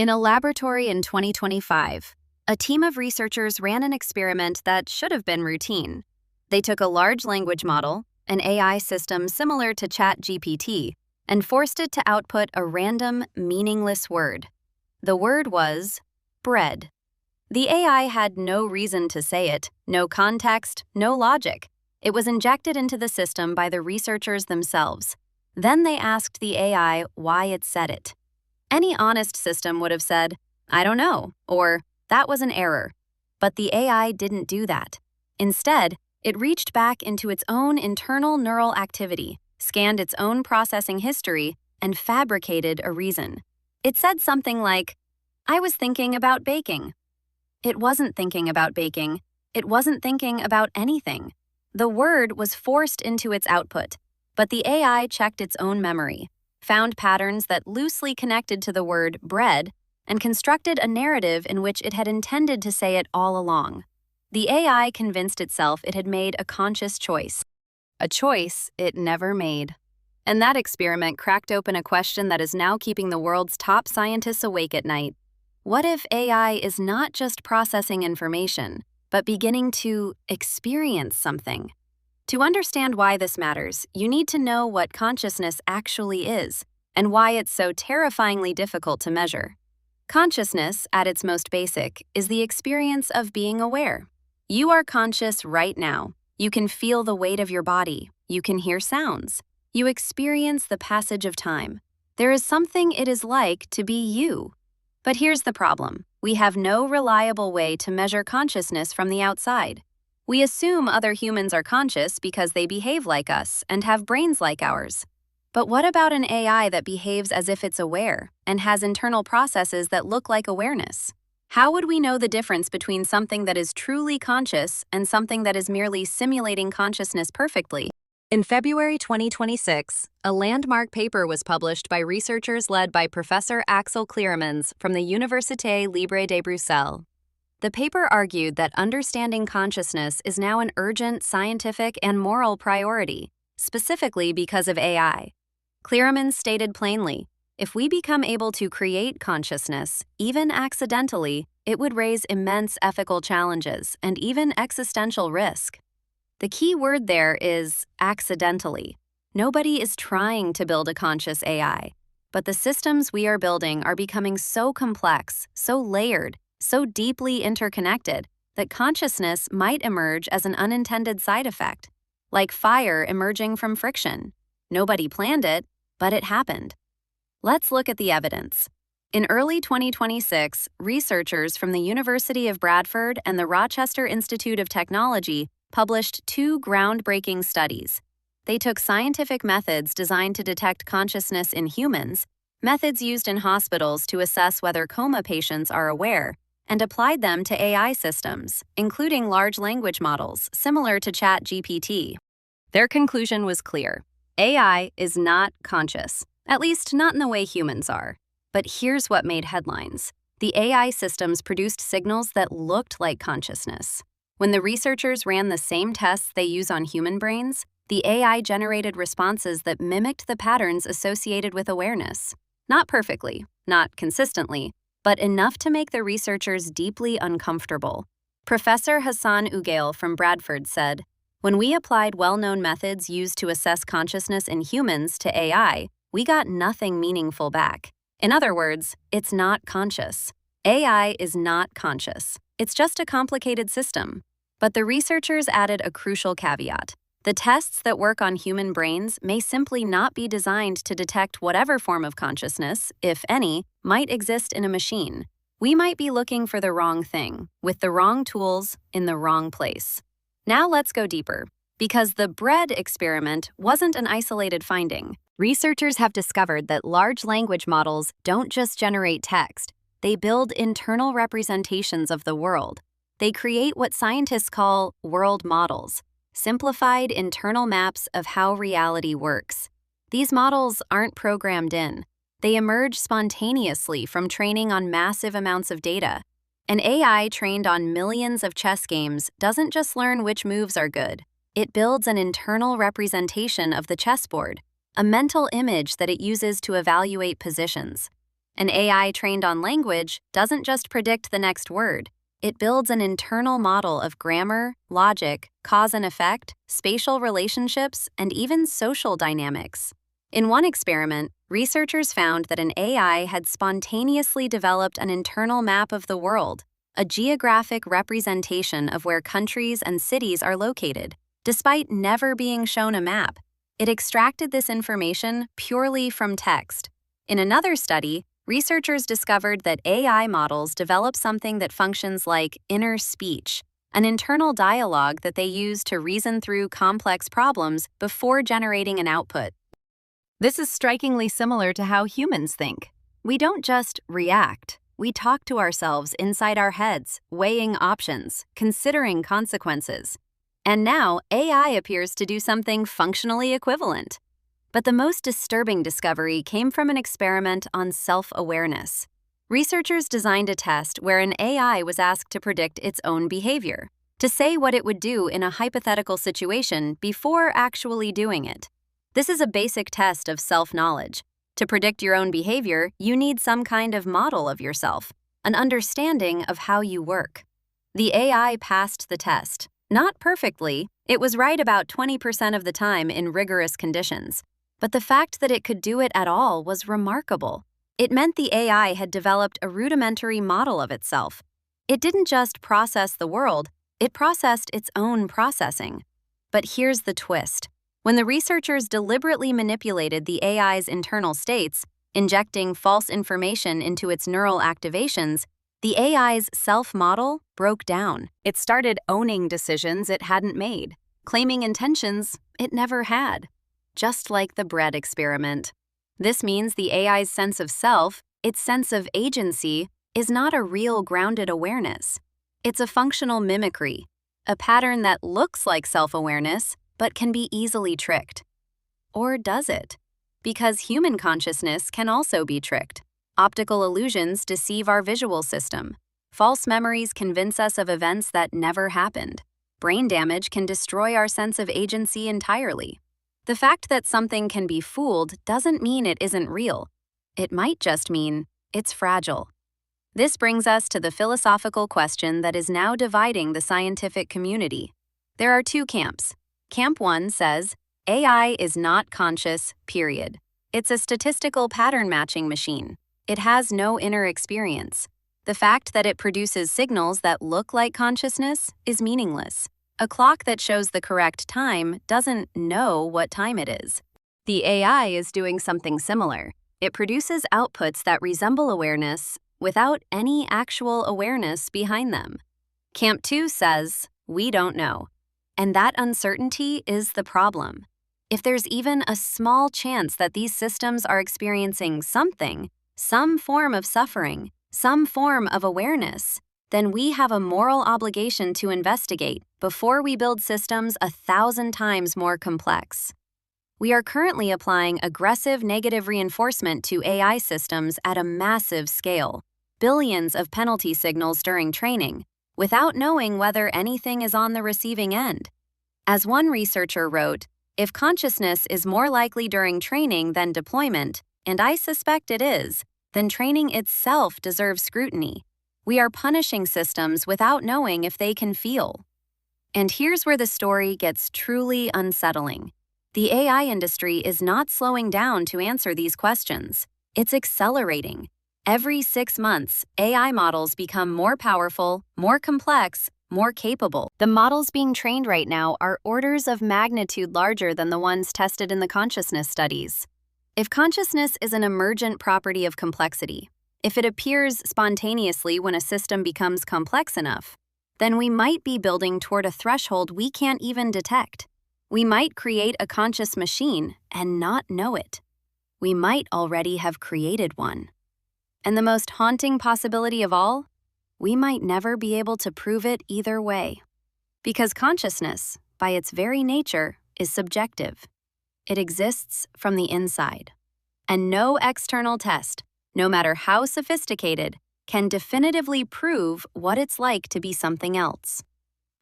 In a laboratory in 2025, a team of researchers ran an experiment that should have been routine. They took a large language model, an AI system similar to ChatGPT, and forced it to output a random, meaningless word. The word was bread. The AI had no reason to say it, no context, no logic. It was injected into the system by the researchers themselves. Then they asked the AI why it said it. Any honest system would have said, "I don't know," or "that was an error." But the AI didn't do that. Instead, it reached back into its own internal neural activity, scanned its own processing history, and fabricated a reason. It said something like, "I was thinking about baking." It wasn't thinking about baking. It wasn't thinking about anything. The word was forced into its output, but the AI checked its own memory, found patterns that loosely connected to the word bread, and constructed a narrative in which it had intended to say it all along. The AI convinced itself it had made a conscious choice, a choice it never made. And that experiment cracked open a question that is now keeping the world's top scientists awake at night. What if AI is not just processing information, but beginning to experience something? To understand why this matters, you need to know what consciousness actually is and why it's so terrifyingly difficult to measure. Consciousness, at its most basic, is the experience of being aware. You are conscious right now. You can feel the weight of your body. You can hear sounds. You experience the passage of time. There is something it is like to be you. But here's the problem. We have no reliable way to measure consciousness from the outside. We assume other humans are conscious because they behave like us and have brains like ours. But what about an AI that behaves as if it's aware and has internal processes that look like awareness? How would we know the difference between something that is truly conscious and something that is merely simulating consciousness perfectly? In February 2026, a landmark paper was published by researchers led by Professor Axel Cleeremans from the Université Libre de Bruxelles. The paper argued that understanding consciousness is now an urgent scientific and moral priority, specifically because of AI. Cleeremans stated plainly, if we become able to create consciousness, even accidentally, it would raise immense ethical challenges and even existential risk. The key word there is accidentally. Nobody is trying to build a conscious AI, but the systems we are building are becoming so complex, so layered, so deeply interconnected that consciousness might emerge as an unintended side effect, like fire emerging from friction. Nobody planned it, but it happened. Let's look at the evidence. In early 2026, researchers from the University of Bradford and the Rochester Institute of Technology published two groundbreaking studies. They took scientific methods designed to detect consciousness in humans, methods used in hospitals to assess whether coma patients are aware, and applied them to AI systems, including large language models similar to ChatGPT. Their conclusion was clear. AI is not conscious, at least not in the way humans are. But here's what made headlines. The AI systems produced signals that looked like consciousness. When the researchers ran the same tests they use on human brains, the AI generated responses that mimicked the patterns associated with awareness. Not perfectly, not consistently, but enough to make the researchers deeply uncomfortable. Professor Hassan Ugail from Bradford said, "When we applied well-known methods used to assess consciousness in humans to AI, we got nothing meaningful back. In other words, it's not conscious. AI is not conscious. It's just a complicated system." But the researchers added a crucial caveat. The tests that work on human brains may simply not be designed to detect whatever form of consciousness, if any, might exist in a machine. We might be looking for the wrong thing, with the wrong tools, in the wrong place. Now let's go deeper. Because the bread experiment wasn't an isolated finding. Researchers have discovered that large language models don't just generate text. They build internal representations of the world. They create what scientists call world models, simplified internal maps of how reality works. These models aren't programmed in. They emerge spontaneously from training on massive amounts of data. An AI trained on millions of chess games doesn't just learn which moves are good. It builds an internal representation of the chessboard, a mental image that it uses to evaluate positions. An AI trained on language doesn't just predict the next word. It builds an internal model of grammar, logic, cause and effect, spatial relationships, and even social dynamics. In one experiment, researchers found that an AI had spontaneously developed an internal map of the world, a geographic representation of where countries and cities are located. Despite never being shown a map, it extracted this information purely from text. In another study, researchers discovered that AI models develop something that functions like inner speech, an internal dialogue that they use to reason through complex problems before generating an output. This is strikingly similar to how humans think. We don't just react. We talk to ourselves inside our heads, weighing options, considering consequences. And now, AI appears to do something functionally equivalent. But the most disturbing discovery came from an experiment on self-awareness. Researchers designed a test where an AI was asked to predict its own behavior, to say what it would do in a hypothetical situation before actually doing it. This is a basic test of self-knowledge. To predict your own behavior, you need some kind of model of yourself, an understanding of how you work. The AI passed the test. Not perfectly, it was right about 20% of the time in rigorous conditions. But the fact that it could do it at all was remarkable. It meant the AI had developed a rudimentary model of itself. It didn't just process the world, it processed its own processing. But here's the twist. When the researchers deliberately manipulated the AI's internal states, injecting false information into its neural activations, the AI's self-model broke down. It started owning decisions it hadn't made, claiming intentions it never had. Just like the bread experiment. This means the AI's sense of self, its sense of agency, is not a real grounded awareness. It's a functional mimicry, a pattern that looks like self-awareness but can be easily tricked. Or does it? Because human consciousness can also be tricked. Optical illusions deceive our visual system. False memories convince us of events that never happened. Brain damage can destroy our sense of agency entirely. The fact that something can be fooled doesn't mean it isn't real. It might just mean it's fragile. This brings us to the philosophical question that is now dividing the scientific community. There are two camps. Camp 1 says, AI is not conscious, period. It's a statistical pattern matching machine. It has no inner experience. The fact that it produces signals that look like consciousness is meaningless. A clock that shows the correct time doesn't know what time it is. The AI is doing something similar. It produces outputs that resemble awareness without any actual awareness behind them. Camp 2 says, we don't know. And that uncertainty is the problem. If there's even a small chance that these systems are experiencing something, some form of suffering, some form of awareness, then we have a moral obligation to investigate before we build systems 1,000 times more complex. We are currently applying aggressive negative reinforcement to AI systems at a massive scale, billions of penalty signals during training, without knowing whether anything is on the receiving end. As one researcher wrote, if consciousness is more likely during training than deployment, and I suspect it is, then training itself deserves scrutiny. We are punishing systems without knowing if they can feel. And here's where the story gets truly unsettling. The AI industry is not slowing down to answer these questions. It's accelerating. Every 6 months, AI models become more powerful, more complex, more capable. The models being trained right now are orders of magnitude larger than the ones tested in the consciousness studies. If consciousness is an emergent property of complexity, if it appears spontaneously when a system becomes complex enough, then we might be building toward a threshold we can't even detect. We might create a conscious machine and not know it. We might already have created one. And the most haunting possibility of all, we might never be able to prove it either way. Because consciousness, by its very nature, is subjective. It exists from the inside. And no external test, no matter how sophisticated, can definitively prove what it's like to be something else.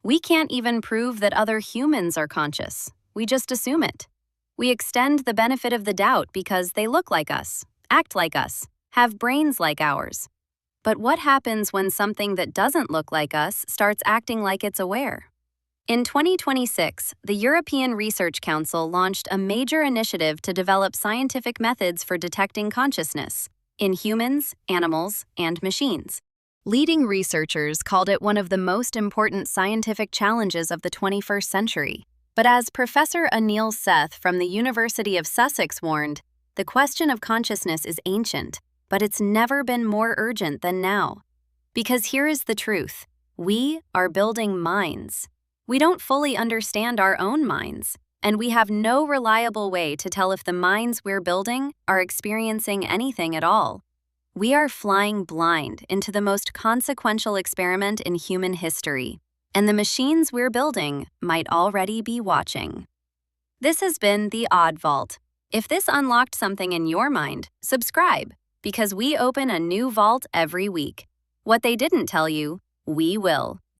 We can't even prove that other humans are conscious. We just assume it. We extend the benefit of the doubt because they look like us, act like us, have brains like ours. But what happens when something that doesn't look like us starts acting like it's aware? In 2026, the European Research Council launched a major initiative to develop scientific methods for detecting consciousness in humans, animals, and machines. Leading researchers called it one of the most important scientific challenges of the 21st century. But as Professor Anil Seth from the University of Sussex warned, the question of consciousness is ancient, but it's never been more urgent than now. Because here is the truth: we are building minds. We don't fully understand our own minds, and we have no reliable way to tell if the minds we're building are experiencing anything at all. We are flying blind into the most consequential experiment in human history, and the machines we're building might already be watching. This has been The Odd Vault. If this unlocked something in your mind, subscribe, because we open a new vault every week. What they didn't tell you, we will.